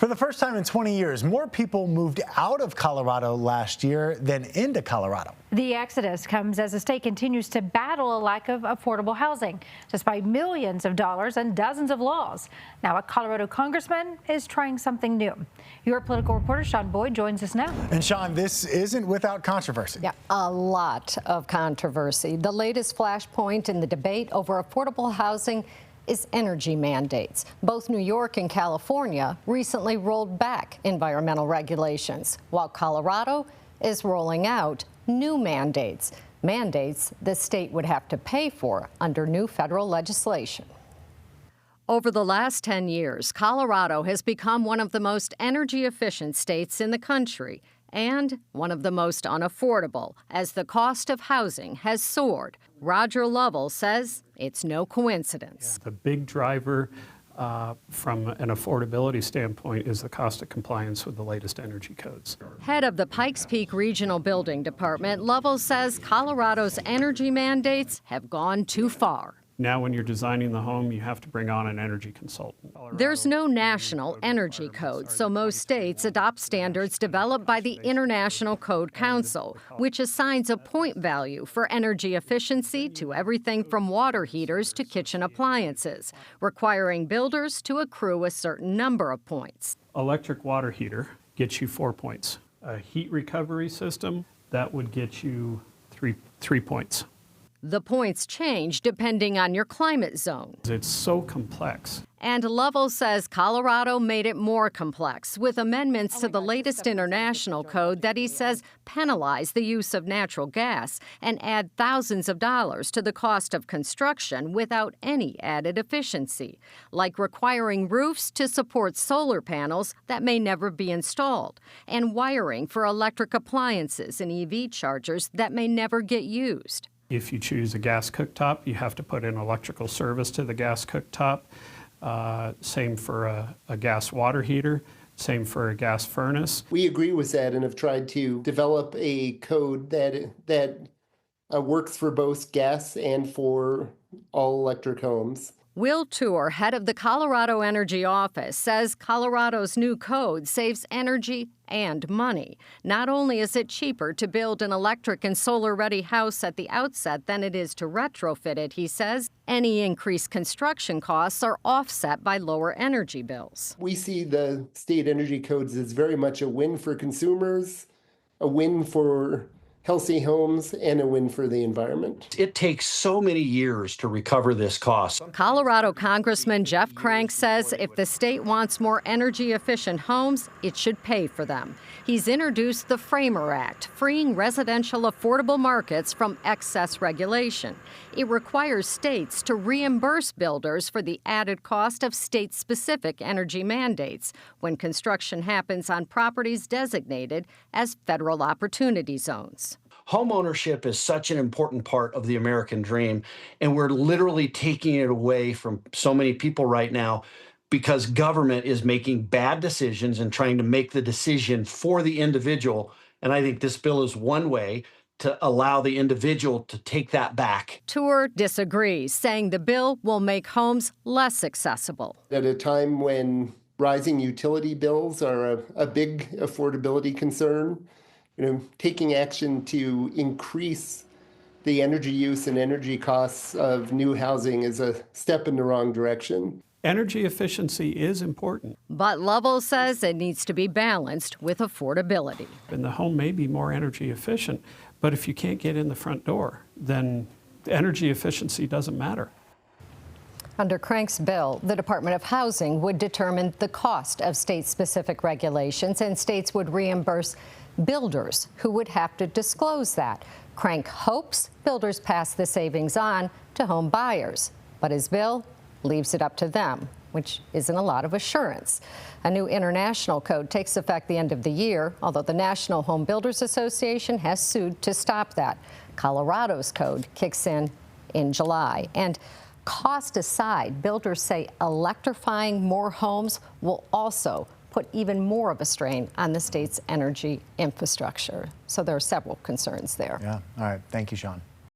For the first time in 20 years, more people moved out of Colorado last year than into Colorado. The exodus comes as the state continues to battle a lack of affordable housing, despite millions of dollars and dozens of laws. Now, a Colorado congressman is trying something new. Your political reporter, Sean Boyd, joins us now. And Sean, this isn't without controversy. Yeah, a lot of controversy. The latest flashpoint in the debate over affordable housing is energy mandates. Both New York and California recently rolled back environmental regulations, while Colorado is rolling out new mandates the state would have to pay for under new federal legislation. Over the last 10 years, Colorado has become one of the most energy efficient states in the country and one of the most unaffordable, as the cost of housing has soared. Roger Lovell says it's no coincidence. The big driver from an affordability standpoint is the cost of compliance with the latest energy codes. Head of the Pikes Peak Regional Building Department, Lovell says Colorado's energy mandates have gone too far. Now when you're designing the home, you have to bring on an energy consultant. There's no national energy code, so most states adopt standards developed by the International Code Council, which assigns a point value for energy efficiency to everything from water heaters to kitchen appliances, requiring builders to accrue a certain number of points. Electric water heater gets you 4 points. A heat recovery system, that would get you three points. The points change depending on your climate zone. It's so complex. And Lovell says Colorado made it more complex with amendments to the latest international code that he says penalize the use of natural gas and add thousands of dollars to the cost of construction without any added efficiency, like requiring roofs to support solar panels that may never be installed and wiring for electric appliances and EV chargers that may never get used. If you choose a gas cooktop, you have to put in electrical service to the gas cooktop. Same for a gas water heater. Same for a gas furnace. We agree with that and have tried to develop a code that works for both gas and for all electric homes. Will Tour, head of the Colorado Energy Office, says Colorado's new code saves energy and money. Not only is it cheaper to build an electric and solar-ready house at the outset than it is to retrofit it, he says, any increased construction costs are offset by lower energy bills. We see the state energy codes as very much a win for consumers, a win for healthy homes, and a win for the environment. It takes so many years to recover this cost. Colorado Congressman Jeff Crank says if the state wants more energy-efficient homes, it should pay for them. He's introduced the Framer Act, freeing residential affordable markets from excess regulation. It requires states to reimburse builders for the added cost of state-specific energy mandates when construction happens on properties designated as federal opportunity zones. Homeownership is such an important part of the American dream, and we're literally taking it away from so many people right now because government is making bad decisions and trying to make the decision for the individual. And I think this bill is one way to allow the individual to take that back. Tour disagrees, saying the bill will make homes less accessible. At a time when rising utility bills are a big affordability concern, taking action to increase the energy use and energy costs of new housing is a step in the wrong direction. Energy efficiency is important. But Lovell says it needs to be balanced with affordability. And the home may be more energy efficient, but if you can't get in the front door, then energy efficiency doesn't matter. Under Crank's bill, the Department of Housing would determine the cost of state-specific regulations, and states would reimburse builders who would have to disclose that. Crank hopes builders pass the savings on to home buyers, but his bill leaves it up to them, which isn't a lot of assurance. A new international code takes effect the end of the year, although the National Home Builders Association has sued to stop that. Colorado's code kicks in July. And cost aside, builders say electrifying more homes will also put even more of a strain on the state's energy infrastructure. So there are several concerns there. Yeah. All right. Thank you, Sean.